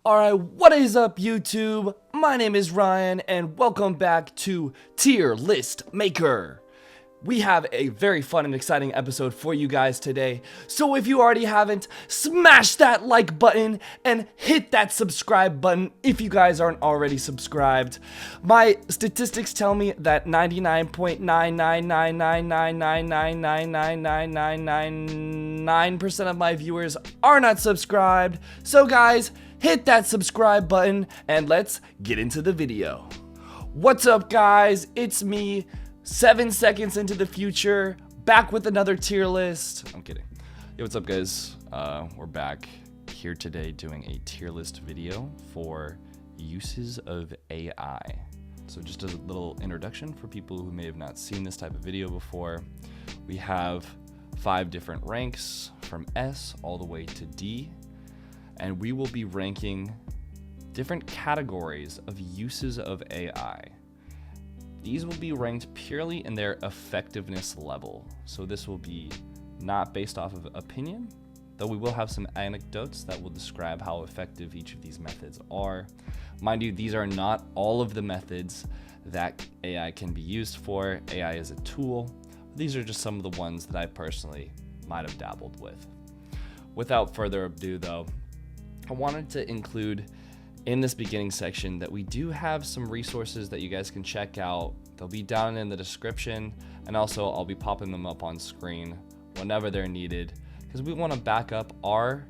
Alright, what is up YouTube? My name is Ryan and welcome back to Tier List Maker. We have a very fun and exciting episode for you guys today, so if you already haven't, smash that like button and hit that subscribe button if you guys aren't already subscribed. My statistics tell me that 99.99999999999% of my viewers are not subscribed, so guys, hit that subscribe button and let's get into the video. What's up guys, it's me, 7 seconds into the future, back with another tier list. I'm kidding. Yo, what's up guys? We're back here today doing a tier list video for uses of AI. So just a little introduction for people who may have not seen this type of video before. We have 5 different ranks from S all the way to D, and we will be ranking different categories of uses of AI. These will be ranked purely in their effectiveness level. So this will be not based off of opinion, though we will have some anecdotes that will describe how effective each of these methods are. Mind you, these are not all of the methods that AI can be used for. AI is a tool. These are just some of the ones that I personally might have dabbled with. Without further ado though, I wanted to include in this beginning section that we do have some resources that you guys can check out. They'll be down in the description, and also I'll be popping them up on screen whenever they're needed, because we want to back up our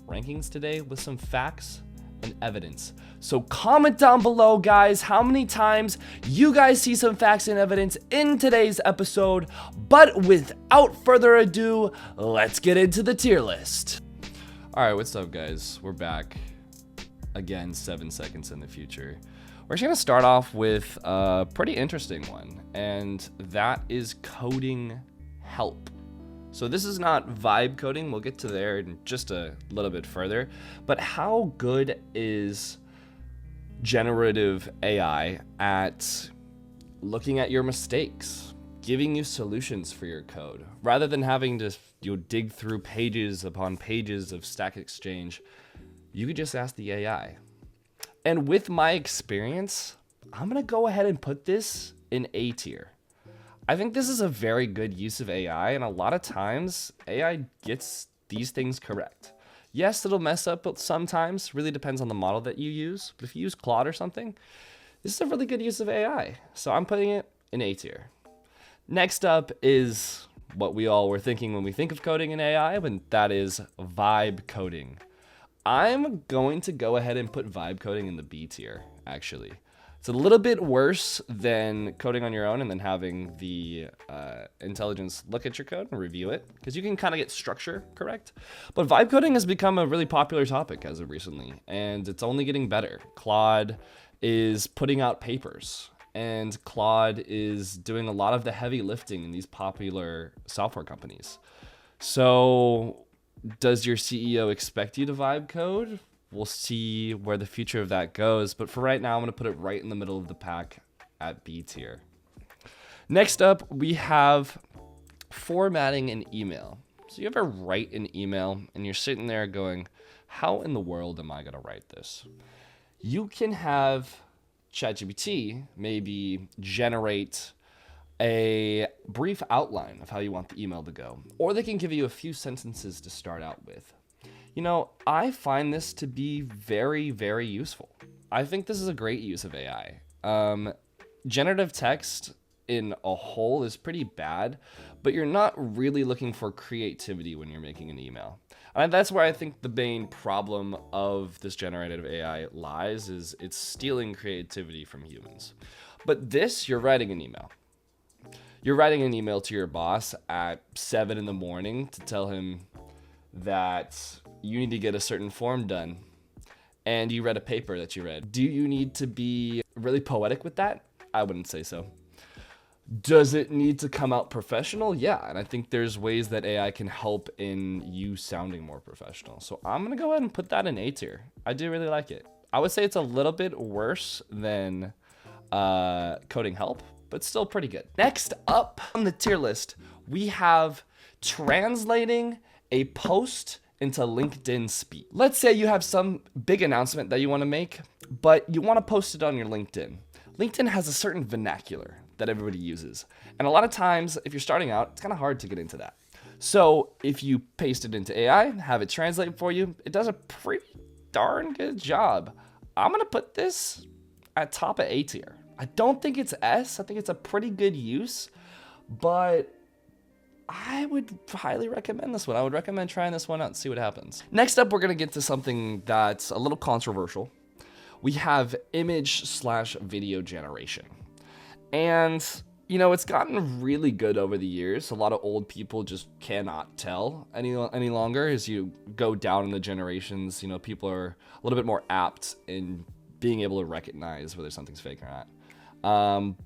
rankings today with some facts and evidence. So comment down below guys how many times you guys see some facts and evidence in today's episode. But without further ado, let's get into the tier list. Alright, what's up guys? We're back. Again, 7 seconds in the future. We're just gonna start off with a pretty interesting one, and that is coding help. So this is not vibe coding, we'll get to there in just a little bit further, but how good is generative AI at looking at your mistakes, giving you solutions for your code, rather than having to dig through pages upon pages of Stack Exchange? You could just ask the AI. And with my experience, I'm gonna go ahead and put this in A tier. I think this is a very good use of AI, and a lot of times AI gets these things correct. Yes, it'll mess up, but sometimes really depends on the model that you use. But if you use Claude or something, this is a really good use of AI. So I'm putting it in A tier. Next up is what we all were thinking when we think of coding in AI, and that is vibe coding. I'm going to go ahead and put vibe coding in the B tier, actually. It's a little bit worse than coding on your own and then having the intelligence look at your code and review it, because you can kind of get structure correct. But vibe coding has become a really popular topic as of recently, and it's only getting better. Claude is putting out papers, and Claude is doing a lot of the heavy lifting in these popular software companies. So does your CEO expect you to vibe code? We'll see where the future of that goes, but for right now, I'm going to put it right in the middle of the pack at B tier. Next up, we have formatting an email. So you ever write an email and you're sitting there going, how in the world am I going to write this? You can have ChatGPT maybe generate a brief outline of how you want the email to go, or they can give you a few sentences to start out with. You know, I find this to be very, very useful. I think this is a great use of AI. Generative text in a whole is pretty bad, but you're not really looking for creativity when you're making an email. And that's where I think the main problem of this generative AI lies, is it's stealing creativity from humans. But this, you're writing an email. You're writing an email to your boss at 7 in the morning to tell him that you need to get a certain form done, and you read a paper that you read. Do you need to be really poetic with that? I wouldn't say so. Does it need to come out professional? Yeah, and I think there's ways that AI can help in you sounding more professional. So I'm gonna go ahead and put that in A tier. I do really like it. I would say it's a little bit worse than coding help, but still pretty good. Next up on the tier list, we have translating a post into LinkedIn speak. Let's say you have some big announcement that you want to make, but you want to post it on your LinkedIn. LinkedIn has a certain vernacular that everybody uses. And a lot of times, if you're starting out, it's kind of hard to get into that. So if you paste it into AI, have it translate for you, it does a pretty darn good job. I'm going to put this at top of A tier. I don't think it's S. I think it's a pretty good use, but I would highly recommend this one. I would recommend trying this one out and see what happens. Next up, we're going to get to something that's a little controversial. We have image/video generation. And, you know, it's gotten really good over the years. A lot of old people just cannot tell any longer. As you go down in the generations, you know, people are a little bit more apt in being able to recognize whether something's fake or not.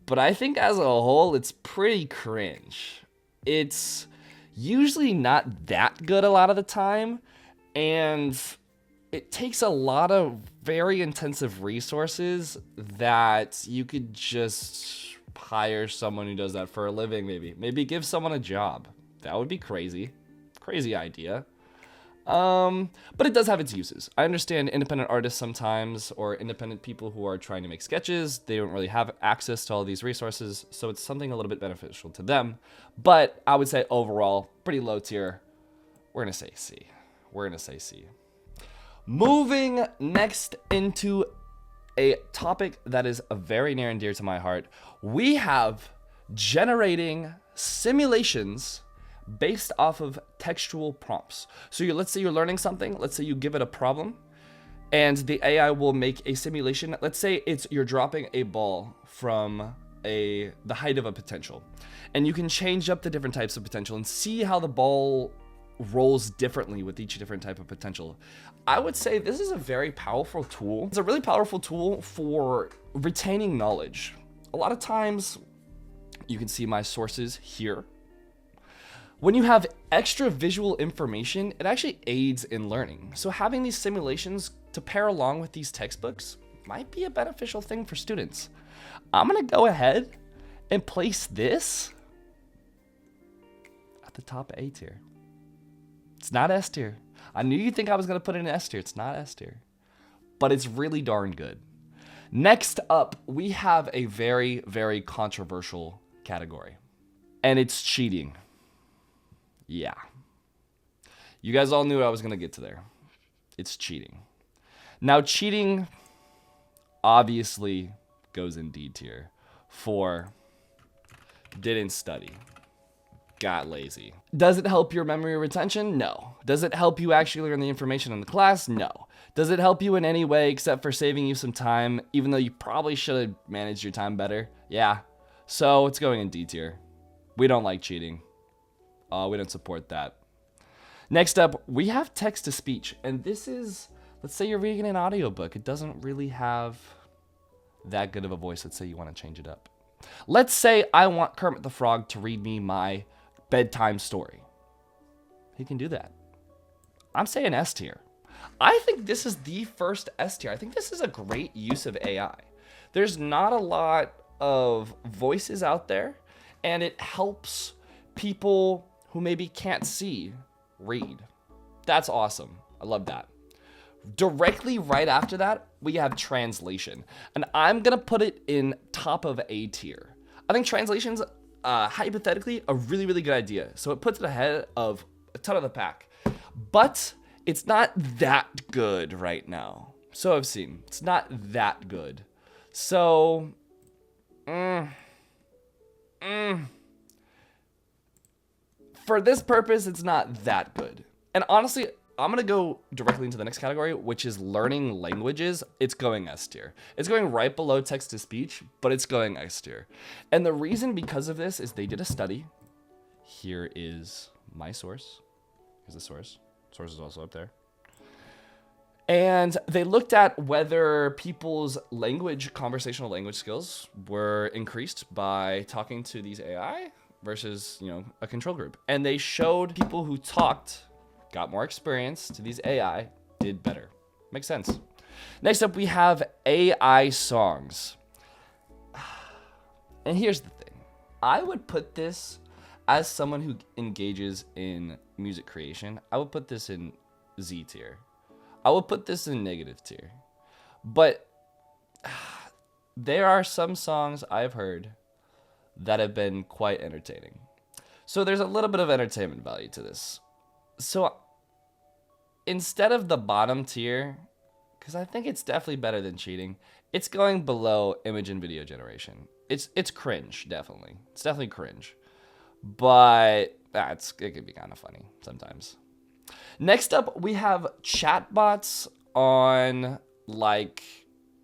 But I think as a whole, it's pretty cringe. It's usually not that good a lot of the time, and it takes a lot of very intensive resources that you could just hire someone who does that for a living, maybe give someone a job. That would be crazy idea. But it does have its uses. I understand independent artists sometimes, or independent people who are trying to make sketches, they don't really have access to all these resources, so it's something a little bit beneficial to them. But I would say overall, pretty low tier. We're gonna say C. Moving next into a topic that is very near and dear to my heart, we have generating simulations based off of textual prompts. So let's say you're learning something, let's say you give it a problem, and the AI will make a simulation. Let's say you're dropping a ball from the height of a potential, and you can change up the different types of potential and see how the ball rolls differently with each different type of potential. I would say this is a very powerful tool. It's a really powerful tool for retaining knowledge. A lot of times, you can see my sources here. When you have extra visual information, it actually aids in learning. So having these simulations to pair along with these textbooks might be a beneficial thing for students. I'm gonna go ahead and place this at the top of A tier. It's not S tier. I knew you'd think I was gonna put it in S tier. It's not S tier, but it's really darn good. Next up, we have a very, very controversial category, and it's cheating. Yeah. You guys all knew I was going to get to there. It's cheating. Now, cheating obviously goes in D tier for didn't study, got lazy. Does it help your memory retention? No. Does it help you actually learn the information in the class? No. Does it help you in any way except for saving you some time, even though you probably should have managed your time better? Yeah. So it's going in D tier. We don't like cheating. We don't support that. Next up, we have text-to-speech. And this is, let's say you're reading an audiobook. It doesn't really have that good of a voice. Let's say you want to change it up. Let's say I want Kermit the Frog to read me my bedtime story. He can do that. I'm saying S tier. I think this is the first S tier. I think this is a great use of AI. There's not a lot of voices out there, and it helps people who maybe can't see read. That's awesome. I love that. Directly right after that, we have translation. And I'm going to put it in top of A tier. I think translation's hypothetically a really, really good idea. So it puts it ahead of a ton of the pack. But it's not that good right now. So I've seen. It's not that good. So, for this purpose, it's not that good. And honestly, I'm gonna go directly into the next category, which is learning languages. It's going S tier. It's going right below text-to-speech, but it's going S tier. And the reason because of this is they did a study. Here is my source. Here's the source. Source is also up there. And they looked at whether people's conversational language skills were increased by talking to these AI versus, a control group. And they showed people who talked, got more experience to these AI, did better. Makes sense. Next up, we have AI songs. And here's the thing. I would put this, as someone who engages in music creation, I would put this in Z tier. I would put this in negative tier. But there are some songs I've heard that have been quite entertaining. So there's a little bit of entertainment value to this. So instead of the bottom tier, because I think it's definitely better than cheating, it's going below image and video generation. It's cringe, definitely. It's definitely cringe. But it could be kind of funny sometimes. Next up, we have chatbots on like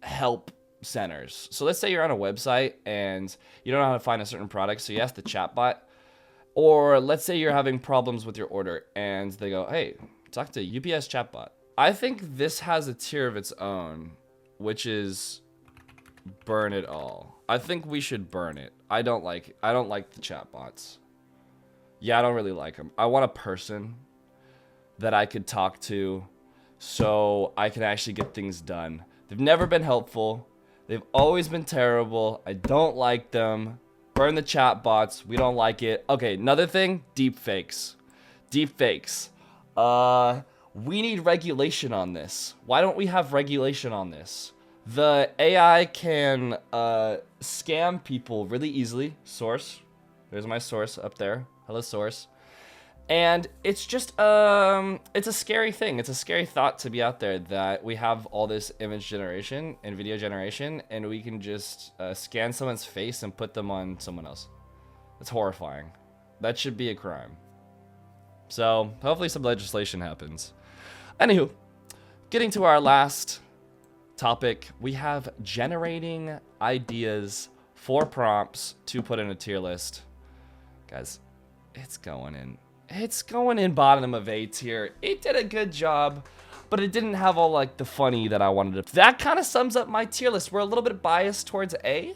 help centers. So let's say you're on a website and you don't know how to find a certain product, so you ask the chatbot. Or let's say you're having problems with your order and they go, hey, talk to UPS chatbot. I think this has a tier of its own, which is burn it all. I think we should burn it. I don't like the chatbots. Yeah, I don't really like them. I want a person that I could talk to so I can actually get things done. They've never been helpful. They've always been terrible. I don't like them. Burn the chatbots. We don't like it. Okay, another thing, deepfakes. Deepfakes. We need regulation on this. Why don't we have regulation on this? The AI can scam people really easily. Source. There's my source up there. Hello, source. And it's just, it's a scary thing. It's a scary thought to be out there that we have all this image generation and video generation and we can just scan someone's face and put them on someone else. It's horrifying. That should be a crime. So hopefully some legislation happens. Anywho, getting to our last topic, we have generating ideas for prompts to put in a tier list. Guys, it's going in bottom of A tier. It did a good job, but it didn't have all like the funny that I wanted to. That kind of sums up my tier list. We're a little bit biased towards A.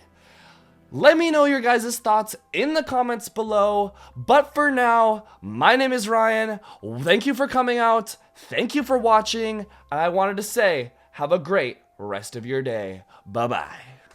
Let me know your guys' thoughts in the comments below. But for now, my name is Ryan. Thank you for coming out. Thank you for watching. And I wanted to say, have a great rest of your day. Bye-bye.